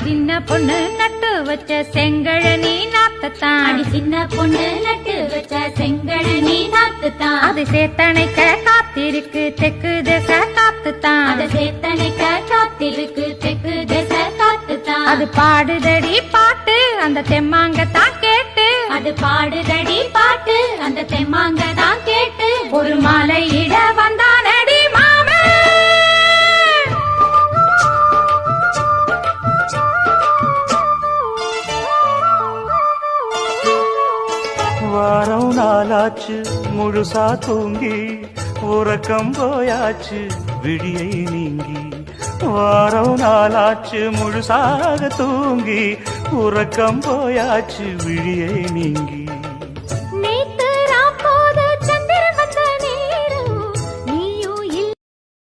சின்ன பொண்ணு நட்டு வச்ச செங்கழனி நாத்துத்தான். அடி சின்ன பொண்ணு நட்டு வச்ச செங்கழனி நாத்துத்தான். அது சேத்தனைக்க காத்திருக்கு தெற்கு திசை காத்துத்தான். அது சேத்தனைக்க காத்திருக்கு தெற்கு திசை காத்துத்தான். அது பாடுதடி பாட்டு அந்த தெம்மாங்கத்தான் கேட்டு. அது பாடுதடி பாட்டு அந்த தெம்மாங்கதான் கேட்டு. ஒரு மாலை இட வந்தானடி மாமே. வாரம் நாளாச்சு முழுசா தூங்கி உறக்கம் போயாச்சு விடியை நீங்கி. வாரம் நாளாச்சு முழுசாக தூங்கி உறக்கம் போயாச்சு விழியை நீங்கி.